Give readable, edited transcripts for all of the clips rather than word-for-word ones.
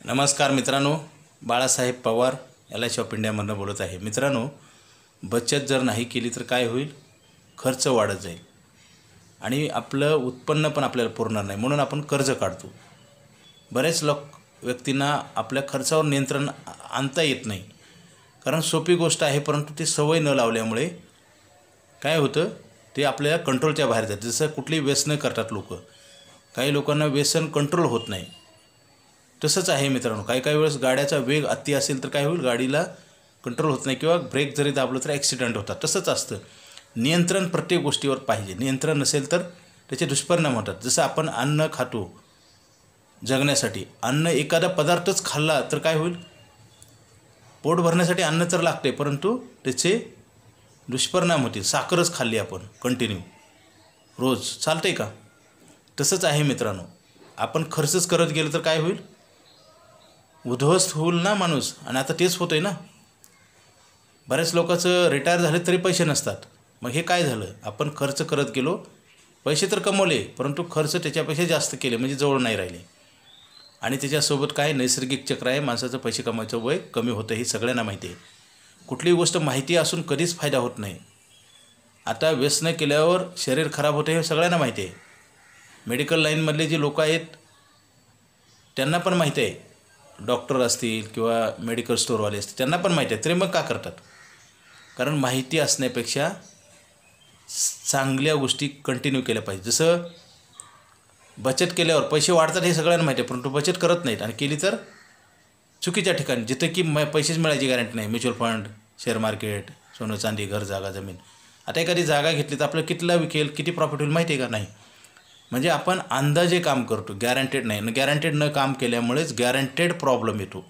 नमस्कार मित्रांनो, Balasaheb Pawar LIC of इंडियामधून बोलत आहे। मित्रांनो, बचत जर नाही केली तर काय होईल? खर्च वाढत जाईल आणि आपलं उत्पन्न पण आपल्याला पुरणार नाही, म्हणून आपण कर्ज काढतो। बरेच व्यक्तींना आपल्या खर्चावर नियंत्रण आणता येत नाही, कारण सोपी गोष्ट आहे, परंतु ती सवय न लावल्यामुळे काय होतं, ते आपल्या कंट्रोलच्या बाहेर जातं। जसं कुठली व्यसनं करतात लोक, काही लोकांना व्यसन कंट्रोल होत नाही, तसंच आहे मित्रांनो। काही वेळेस गाड्याचा वेग अति असेल तर काय होईल, गाडीला कंट्रोल होत नाही किंवा ब्रेक जरी दाबलं तर ॲक्सिडेंट होतात। तसंच असतं, नियंत्रण प्रत्येक गोष्टीवर पाहिजे। नियंत्रण नसेल तर त्याचे दुष्परिणाम होतात। जसं आपण अन्न खातो जगण्यासाठी, अन्न एखादा पदार्थच खाल्ला तर काय होईल, पोट भरण्यासाठी अन्न तर लागते, परंतु त्याचे दुष्परिणाम होतील। साखरच खाल्ली आपण कंटिन्यू रोज, चालते का? तसंच आहे मित्रांनो, आपण खर्चच करत गेलं तर काय होईल, उद्ध्वस्त होईल ना माणूस। आणि आता तेच होतंय ना, बऱ्याच लोकांचं रिटायर झाले तरी पैसे नसतात। मग हे काय झालं, आपण खर्च करत गेलो, पैसे तर कमवले, परंतु खर्च त्याच्यापेक्षा जास्त केले, म्हणजे जवळ नाही राहिले। आणि त्याच्यासोबत काय नैसर्गिक चक्र आहे, माणसाचं पैसे कमवायचं वय कमी होतं, हे सगळ्यांना माहिती आहे। कुठलीही गोष्ट माहिती असून कधीच फायदा होत नाही। आता व्यसन केल्यावर शरीर खराब होते हे सगळ्यांना माहिती आहे। मेडिकल लाईनमधले जे लोक आहेत त्यांना पण माहिती आहे, डॉक्टर असतील किंवा मेडिकल स्टोअरवाले असतील त्यांना पण माहिती आहे, तरी मग का करतात? कारण माहिती असण्यापेक्षा चांगल्या गोष्टी कंटिन्यू केल्या पाहिजे। जसं बचत केल्यावर पैसे वाढतात हे सगळ्यांना माहिती आहे, परंतु बचत करत नाहीत आणि केली तर चुकीच्या ठिकाणी, जिथं की पैसेच मिळायची गॅरंटी नाही। म्युच्युअल फंड, शेअर मार्केट, सोनं चांदी, घर जागा जमीन। आता एखादी जागा घेतली तर आपलं कितीला विकेल, किती प्रॉफिट होईल माहिती आहे का? नाही। म्हणजे आपण अंदाजे काम करतो, गॅरंटेड नाही। गॅरंटेड न काम केल्यामुळेच गॅरंटेड प्रॉब्लेम येतो,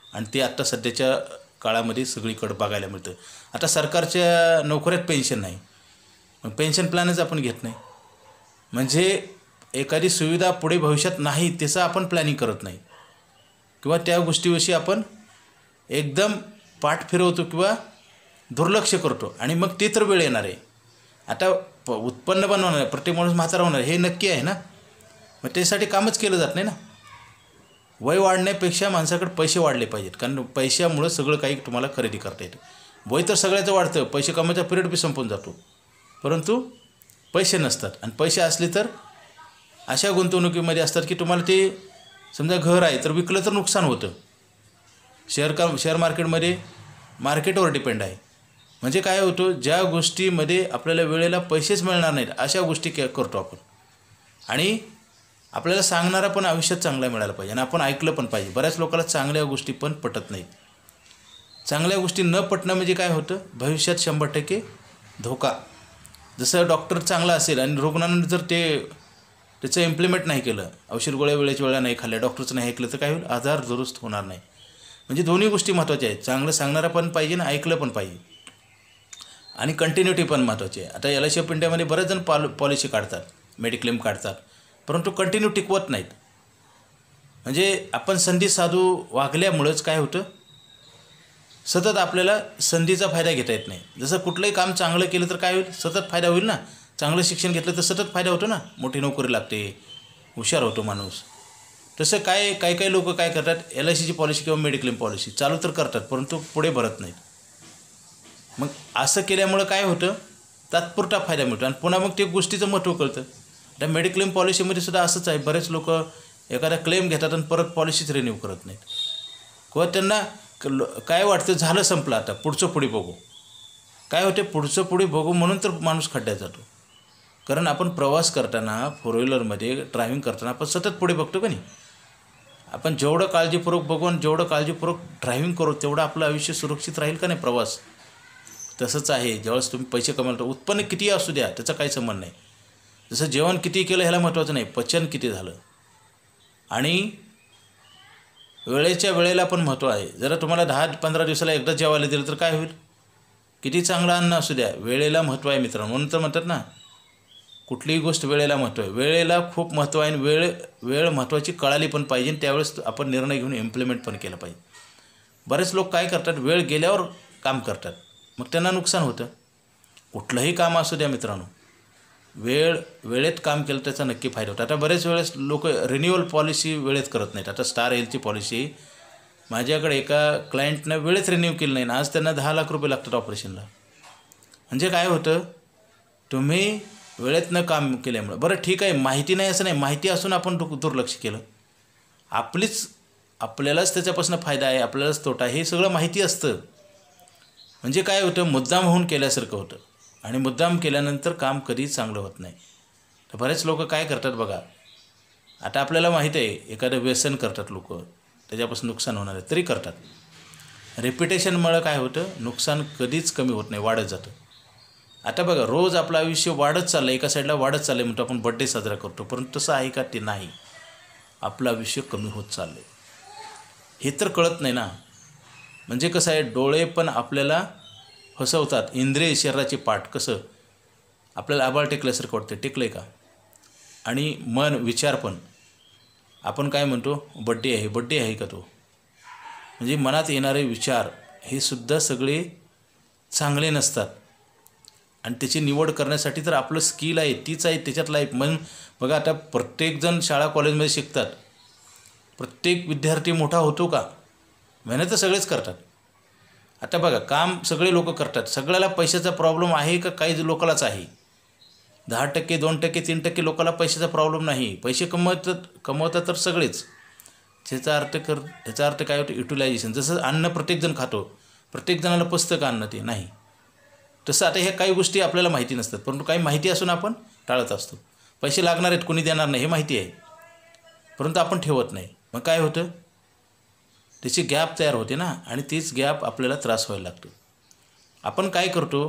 आणि ते आत्ता सध्याच्या काळामध्ये सगळीकडे बघायला मिळतं। आता सरकारच्या नोकऱ्यात पेन्शन नाही, मग पेन्शन प्लॅनच आपण घेत नाही, म्हणजे एखादी सुविधा पुढे भविष्यात नाही त्याचं आपण प्लॅनिंग करत नाही, किंवा त्या गोष्टीविषयी आपण एकदम पाठ फिरवतो किंवा दुर्लक्ष करतो, आणि मग ते तर वेळ येणार आहे। आता उत्पन्न बनवणार आहे, प्रत्येक माणूस म्हातारा होणार हे नक्की आहे ना, मग त्यासाठी कामच केलं जात नाही ना। वय वाढण्यापेक्षा माणसाकडे पैसे वाढले पाहिजेत, कारण पैशामुळं सगळं काही तुम्हाला खरेदी करता येतं। वय तर सगळ्याचं वाढतं, पैसे कमवायचा पिरियड बी संपून जातो, परंतु पैसे नसतात। आणि पैसे असले तर अशा गुंतवणुकीमध्ये असतात की तुम्हाला ते, समजा घर आहे तर विकलं तर नुकसान होतं। शेअर मार्केटमध्ये मार्केटवर डिपेंड आहे, म्हणजे काय होतं, ज्या गोष्टीमध्ये आपल्याला वेळेला पैसेच मिळणार नाहीत अशा गोष्टी करतो आपण, आणि आपल्याला सांगणारा पण आयुष्यात चांगला मिळायला पाहिजे, आणि आपण ऐकलं पण पाहिजे। बऱ्याच लोकांना चांगल्या गोष्टी पण पटत नाहीत। चांगल्या गोष्टी न पटणं म्हणजे काय होतं, भविष्यात 100% धोका। जसं डॉक्टर चांगला असेल आणि रुग्णांना जर त्याचं इम्प्लिमेंट नाही केलं, औषध गोळ्या वेळेच्या वेळेला नाही खाल्ल्या, डॉक्टरचं नाही ऐकलं, तर काय होईल, आजार दुरुस्त होणार नाही। म्हणजे दोन्ही गोष्टी महत्त्वाच्या आहेत, चांगलं सांगणारा पण पाहिजे आणि ऐकलं पण पाहिजे, आणि कंटिन्युटी पण महत्त्वाची आहे। आता LIC ऑफ इंडियामध्ये बरेच जण पॉलिसी काढतात, मेडिक्लेम काढतात, परंतु कंटिन्यू टिकवत नाहीत। म्हणजे आपण संधी साधू वागल्यामुळंच काय होतं, सतत आपल्याला संधीचा फायदा घेता येत नाही। जसं कुठलंही काम चांगलं केलं तर काय होईल, सतत फायदा होईल ना। चांगलं शिक्षण घेतलं तर सतत फायदा होतो ना, मोठी नोकरी लागते, हुशार होतो माणूस। तसं काही लोक काय करतात, LICची पॉलिसी किंवा मेडिक्लेम पॉलिसी चालू तर करतात, परंतु पुढे भरत नाहीत। मग असं केल्यामुळं काय होतं, तात्पुरता फायदा मिळतो, आणि पुन्हा मग ते गोष्टीचं महत्त्व कळतं। आता मेडिक्लेम पॉलिसीमध्ये सुद्धा असंच आहे, बरेच लोक एखादा क्लेम घेतात आणि परत पॉलिसीच रिन्यू करत नाहीत, किंवा त्यांना काय वाटतं, झालं संपलं, आता पुढचं पुढे बघू। काय होते, पुढचं पुढे बघू म्हणून तर माणूस खड्ड्यात जातो। कारण आपण प्रवास करताना, फोर व्हीलरमध्ये ड्रायव्हिंग करताना आपण सतत पुढे बघतो का नाही? आपण जेवढं काळजीपूर्वक बघू आणि जेवढं काळजीपूर्वक ड्रायव्हिंग करू, तेवढं आपलं आयुष्य सुरक्षित राहील का नाही प्रवास? तसंच आहे, ज्यावेळेस तुम्ही पैसे कमवता, उत्पन्न किती असू द्या त्याचा काही संबंध नाही। जसं जेवण किती केलं ह्याला महत्त्वाचं नाही, पचन किती झालं, आणि वेळेच्या वेळेला पण महत्त्व आहे। जरा तुम्हाला 10-15 दिवसाला एकदा जेवायला दिलं तर काय होईल, किती चांगलं अन्न असू द्या, वेळेला महत्त्व आहे मित्रांनो। म्हणून तर म्हणतात ना, कुठलीही गोष्ट वेळेला महत्त्व आहे, वेळेला खूप महत्त्व आहे, आणि वेळ महत्त्वाची कळाली पण पाहिजे, त्यावेळेस आपण निर्णय घेऊन इम्प्लिमेंट पण केलं पाहिजे। बरेच लोक काय करतात, वेळ गेल्यावर काम करतात, मग त्यांना नुकसान होतं। कुठलंही काम असू द्या मित्रांनो, वेळेत काम केलं त्याचा नक्की फायदा होतो. आता बरेच वेळेस लोक रिन्युअल पॉलिसी वेळेत करत नाहीत. आता स्टार हेल्थची पॉलिसी माझ्याकडे एका क्लायंटनं वेळेत रिन्यू केली नाही ना, आज त्यांना 10 लाख रुपये लागतात ऑपरेशनला. म्हणजे काय होतं, तुम्ही वेळेत न काम केल्यामुळे. बरं ठीक आहे, माहिती नाही असं नाही, माहिती असून आपण दुर्लक्ष केलं. आपल्यालाच त्याच्यापासून फायदा आहे, आपल्यालाच तोटा आहे, हे सगळं माहिती असतं. म्हणजे काय होतं, मुद्दाम होऊन केल्यासारखं होतं आणि मुद्दाम केल्यानंतर काम कधीच चांगलं होत नाही. तर बरेच लोक काय करतात बघा, आता आपल्याला माहीत आहे एखादं व्यसन करतात लोक, त्याच्यापासून नुकसान होणार आहे तरी करतात. रेप्युटेशनमुळं काय होतं, नुकसान कधीच कमी होत नाही, वाढत जातं. आता बघा, रोज आपलं आयुष्य वाढत चाललं, एका साईडला वाढत चाललं आहे म्हणतो आपण, बड्डे साजरा करतो, परंतु तसं आहे का, ते नाही. आपलं आयुष्य कमी होत चाललं आहे हे तर कळत नाही ना. म्हणजे कसं आहे, डोळे पण आपल्याला फसवतात, इंद्रिय शरीराचे पाठ कसं आपल्याला आबाळ टेकल्यासारखं वाटतं, टेकलं आहे का. आणि मन विचार पण, आपण काय म्हणतो, बड्डे आहे का तो, म्हणजे मनात येणारे विचार हे सुद्धा सगळे चांगले नसतात. आणि त्याची निवड करण्यासाठी तर आपलं स्किल आहे, तीच आहे त्याच्यात लाईफ. मन बघा, आता प्रत्येकजण शाळा कॉलेजमध्ये शिकतात, प्रत्येक विद्यार्थी मोठा होतो का, मेहनत तर सगळेच करतात. आता बघा, काम सगळे लोक करतात, सगळ्याला पैशाचा प्रॉब्लेम आहे का, काही लोकांनाच आहे. 10%, 2%, 3% लोकांना पैशाचा प्रॉब्लेम नाही, पैसे कमवतात तर सगळेच. ह्याचा अर्थ काय होतं, युटिलायझेशन. जसं अन्न प्रत्येकजण खातो, प्रत्येकजणाला पचतं का अन्न, ते नाही. तसं आता ह्या काही गोष्टी आपल्याला माहिती नसतात, परंतु काही माहिती असून आपण टाळत असतो. पैसे लागणार आहेत, कोणी देणार नाही हे माहिती आहे, परंतु आपण ठेवत नाही. मग काय होतं, त्याची गॅप तयार होते ना, आणि तीच गॅप आपल्याला त्रास व्हायला लागतो. आपण काय करतो,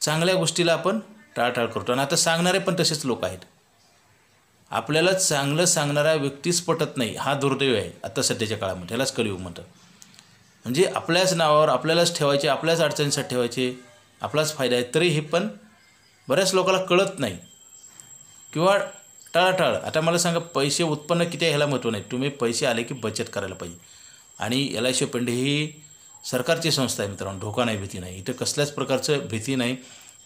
चांगल्या गोष्टीला आपण टाळटाळ करतो. आणि आता सांगणारे पण तसेच लोक आहेत. आपल्याला चांगलं सांगणारा व्यक्तीच पटत नाही, हा दुर्दैव आहे आता सध्याच्या काळामध्ये. ह्यालाच कलियुग म्हणतात. म्हणजे आपल्याच नावावर आपल्यालाच ठेवायचे, आपल्याच अडचणीसाठी ठेवायचे, आपलाच फायदा आहे, तरी हे पण बऱ्याच लोकांना कळत नाही किंवा टाळाटाळ. आता मला सांगा, पैसे उत्पन्न किती आहे ह्याला महत्त्व नाही, तुम्ही पैसे आले की बचत करायला पाहिजे. आणि LIC ऑफ इंडिया ही सरकारची संस्था आहे मित्रांनो, धोका नाही, भीती नाही, इथं कसल्याच प्रकारचं भीती नाही.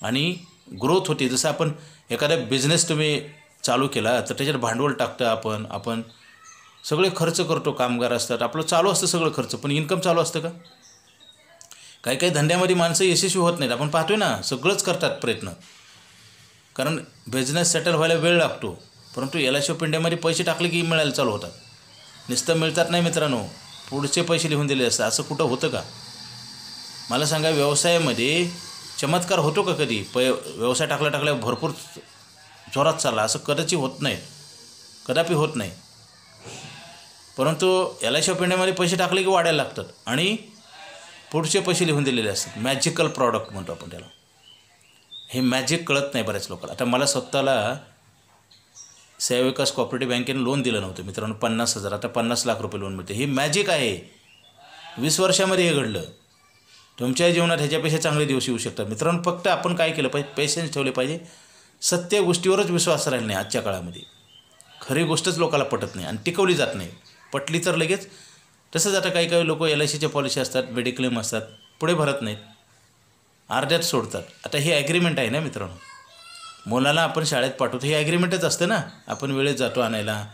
आणि ग्रोथ होते. जसं आपण एखादा बिझनेस तुम्ही चालू केला तर त्याच्यात भांडवल टाकतं, आपण सगळे खर्च करतो, कामगार असतात, आपलं चालू असतं सगळं खर्च, पण इन्कम चालू असतं का. काही धंद्यामध्ये माणसं यशस्वी होत नाहीत, आपण पाहतोय ना, सगळंच करतात प्रयत्न, कारण बिझनेस सेटल व्हायला वेळ लागतो. परंतु LIC ऑफ इंडियामध्ये पैसे टाकले की मिळायला चालू होतात. नुसतं मिळतात नाही मित्रांनो, पुढचे पैसे लिहून दिले असतात. असं कुठं होतं का, मला सांगा. व्यवसायामध्ये चमत्कार होतो का कधी, व्यवसाय टाकल्या भरपूर जोरात चालला, असं कदाचित होत नाही, कदापि होत नाही. परंतु LIC ऑफ इंडियामध्ये पैसे टाकले की वाढायला लागतात आणि पुढचे पैसे लिहून दिलेले असतात. मॅजिकल प्रॉडक्ट म्हणतो आपण त्याला. हे मॅजिक कळत नाही बऱ्याच लोकांना. आता मला स्वतःला सेवा विकास कोऑपरेटिव्ह बँकेने लोन दिलं नव्हतं मित्रांनो, 50,000, आता 50 लाख रुपये लोन मिळते. हे मॅजिक आहे, 20 वर्षामध्ये हे घडलं. तुमच्या जीवनात ह्याच्यापेक्षा चांगले दिवस येऊ शकतात मित्रांनो. फक्त आपण काय केलं पाहिजे, पेशन्स ठेवले पाहिजे, सत्य गोष्टीवरच विश्वास राहिला नाही. आजच्या काळामध्ये खरी गोष्टच लोकांना पटत नाही आणि टिकवली जात नाही, पटली तर लगेच. तसंच आता काही लोक LICच्या पॉलिसी असतात, मेडिक्लेम असतात, पुढे भरत नाहीत, अर्ध्यात सोडतात. आता हे ॲग्रीमेंट आहे ना मित्रांनो, मुलाला आपण शाळेत पाठवतो, हे ॲग्रीमेंटच असतं ना. आपण वेळेत जातो आणायला,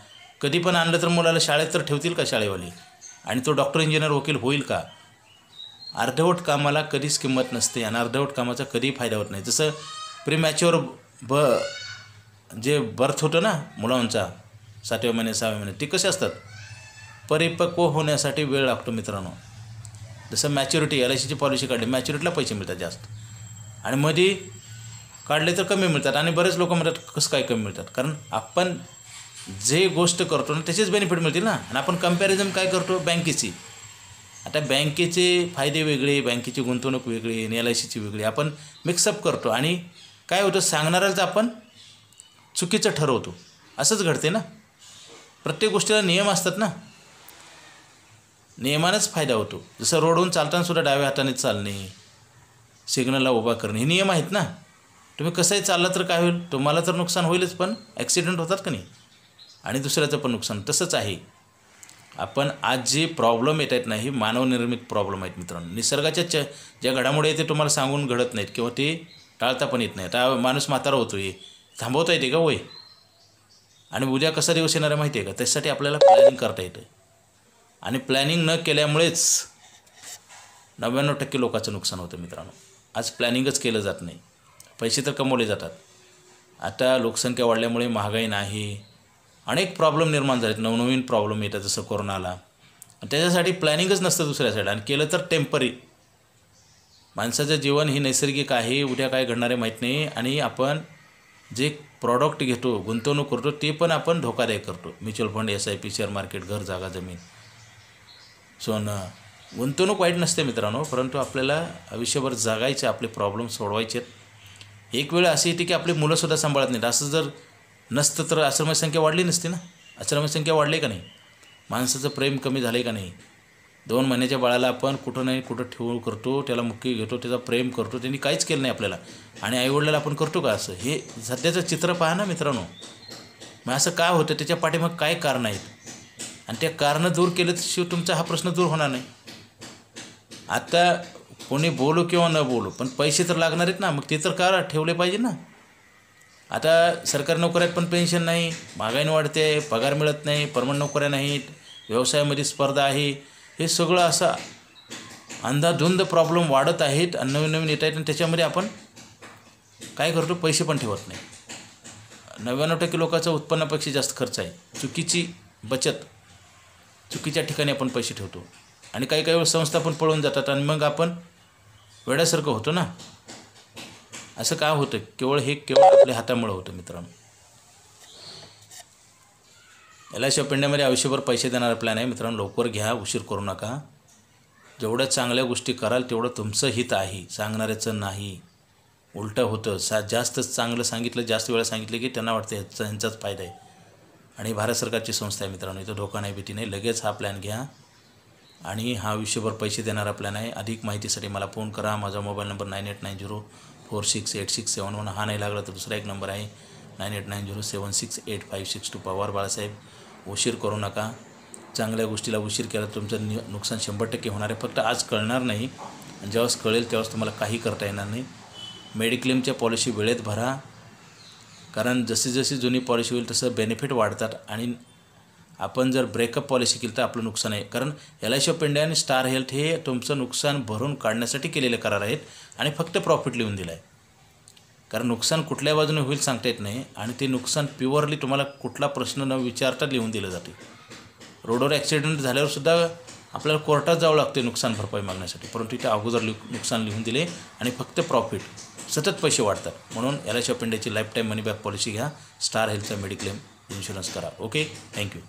कधी पण आणलं तर मुलाला शाळेत तर ठेवतील का शाळेवाले, आणि तो डॉक्टर, इंजिनियर, वकील होईल का. अर्धवट कामाला कधीच किंमत नसते आणि अर्धवट कामाचा कधीही फायदा होत नाही. जसं प्रीमॅच्युअर जे बर्थ होतं ना मुलांचा, 7व्या महिन्यात 6व्या महिन्यात, ते कसे असतात, परिपक्व होण्यासाठी वेळ लागतो मित्रांनो. जसं मॅच्युरिटी, LICची पॉलिसी काढली, मॅच्युरिटीला पैसे मिळतात जास्त, आणि मध्ये काढले तर कमी मिळतात. आणि बरेच लोक म्हणतात कसं काय कमी मिळतात, कारण आपण जे गोष्ट करतो ना त्याचेच बेनिफिट मिळतील ना. आणि आपण कंपॅरिझन काय करतो, बँकेची. आता बँकेचे फायदे वेगळे, बँकेची गुंतवणूक वेगळी आणि LICची वेगळी, आपण मिक्सअप करतो. आणि काय होतं, सांगणाऱ्याच आपण चुकीचं ठरवतो. असंच घडते ना, प्रत्येक गोष्टीला नियम असतात ना, नियमानेच फायदा होतो. जसं रोडवरून चालताना सुद्धा डाव्या हाताने चालणे, सिग्नलला उभा करणे, हे नियम आहेत ना. तुम्ही कसंही चाललं तर काय होईल, तुम्हाला तर नुकसान होईलच, पण ॲक्सिडेंट होतात का नाही, आणि दुसऱ्याचं पण नुकसान. तसंच आहे. आपण आज जे प्रॉब्लेम येत आहेत ना, हे मानवनिर्मित प्रॉब्लेम आहेत मित्रांनो. निसर्गाच्या ज्या घडामोडी आहेत ते तुम्हाला सांगून घडत नाहीत किंवा ते टाळता पण येत नाही. आता माणूस म्हातारा होतो आहे, थांबवता येते का वय? आणि उद्या कसा दिवस येणार आहे माहिती आहे का? त्यासाठी आपल्याला प्लॅनिंग करता येतं. आणि प्लॅनिंग न केल्यामुळेच 99% लोकांचं नुकसान होतं मित्रांनो. आज प्लॅनिंगच केलं जात नाही. पैसे तर कमवले जातात. आता लोकसंख्या वाढल्यामुळे महागाई नाही, अनेक प्रॉब्लेम निर्माण झालेत, नवनवीन प्रॉब्लेम येतात जसं कोरोना आला. त्याच्यासाठी प्लॅनिंगच नसतं दुसऱ्या साईड. आणि केलं तर टेम्पररी. माणसाचं जीवन ही नैसर्गिक आहे, उद्या काय घडणार आहे माहीत नाही. आणि आपण जे प्रॉडक्ट घेतो, गुंतवणूक करतो, ते पण आपण धोकादायक करतो. Mutual fund, SIP, share market, घर, जागा, जमीन, सोनं. गुंतवणूक वाईट नसते मित्रांनो, परंतु आपल्याला आयुष्यभर जगायचे, आपले प्रॉब्लेम सोडवायचे आहेत. एक वेळ अशी येते की आपली मुलंसुद्धा सांभाळत नाहीत. असं जर नसतं तर आश्रमाची संख्या वाढली नसती ना. आश्रमाची संख्या वाढली का नाही? माणसाचं प्रेम कमी झालं आहे का नाही? 2 महिन्याच्या बाळाला आपण कुठं नाही कुठं ठेवून करतो, त्याला मुक्की घेतो, त्याचा प्रेम करतो. त्यांनी काहीच केलं नाही आपल्याला. आणि आईवडिलाला आपण करतो का असं? हे सध्याचं चित्र पहा ना मित्रांनो. मग असं काय होतं? त्याच्या पाठीमाग काय कारणं आहेत? आणि त्या कारणं दूर केल्याशिवाय तुमचा हा प्रश्न दूर होणार नाही. आता कोणी बोलू किंवा न बोलू, पण पैसे तर लागणार आहेत ना. मग ते तर का ठेवले पाहिजे ना. आता सरकारी नोकऱ्यात पण पेन्शन नाही, महागाईने वाढते, पगार मिळत नाही, परमनंट नोकऱ्या नाहीत, व्यवसायामध्ये स्पर्धा आहे. हे सगळं असं अंधाधुंद प्रॉब्लेम वाढत आहेत आणि नवीन नवीन येत आहेत. आणि त्याच्यामध्ये आपण काय करतो? पैसे पण ठेवत नाही. 99% लोकांचा उत्पन्नापेक्षा जास्त खर्च आहे. चुकीची बचत, चुकीच्या ठिकाणी आपण पैसे ठेवतो. आणि काही काही वेळेस संस्था पण पळून जातात आणि मग आपण वेड्यासारखं होतो ना. असं काय होतं? केवळ आपल्या हातामुळे होतं मित्रांनो. LIC ऑफ इंडियामध्ये आयुष्यभर पैसे देणारा प्लॅन आहे मित्रांनो. लवकर घ्या, उशीर करू नका. जेवढ्या चांगल्या गोष्टी कराल तेवढं तुमचं हित आहे, सांगणाऱ्याचं नाही. उलटं होतं. जास्त चांगलं सांगितलं, जास्त वेळा सांगितलं की त्यांना वाटतं ह्यांचाच फायदा आहे. आणि भारत सरकारची संस्था आहे मित्रांनो. इथं धोका नाही, भीती नाही. लगेच हा प्लॅन घ्या. आणि हा आयुष्यभर पैसे देणारा प्लॅन आहे. अधिक माहितीसाठी मला फोन करा. माझा मोबाईल नंबर 9890468671. हा नाही लागला तर दुसरा एक नंबर आहे 9890768562. पवार बाळासाहेब. उशीर करू नका. चांगल्या गोष्टीला उशीर केला तर तुमचं नुकसान 100% होणार आहे. फक्त आज कळणार नाही, आणि जेव्हा कळेल तेव्हाच तुम्हाला काही करता येणार नाही. मेडिक्लेमच्या पॉलिसी वेळेत भरा, कारण जशी जशी जुनी पॉलिसी होईल तसं बेनिफिट वाढतात. आणि आपण जर ब्रेकअप पॉलिसी केली तर आपलं नुकसान आहे. कारण LIC ऑफ इंडिया आणि स्टार हेल्थ हे तुमचं नुकसान भरून काढण्यासाठी केलेले करार आहेत आणि फक्त प्रॉफिट लिहून दिलं आहे. कारण नुकसान कुठल्या बाजूने होईल सांगता येत नाही. आणि ते नुकसान प्युअरली तुम्हाला कुठला प्रश्न न विचारता लिहून दिलं जाते. रोडवर ॲक्सिडेंट झाल्यावरसुद्धा आपल्याला कोर्टात जावं लागते नुकसान भरपाई मागण्यासाठी, परंतु इथे अगोदर नुकसान लिहून दिले आणि फक्त प्रॉफिट. सतत पैसे वाढतात. म्हणून LIC ऑफ इंडियाची लाईफ टाईम मनी बॅक पॉलिसी घ्या. स्टार हेल्थचा मेडिक्लेम इन्शुरन्स करा. Okay, thank you.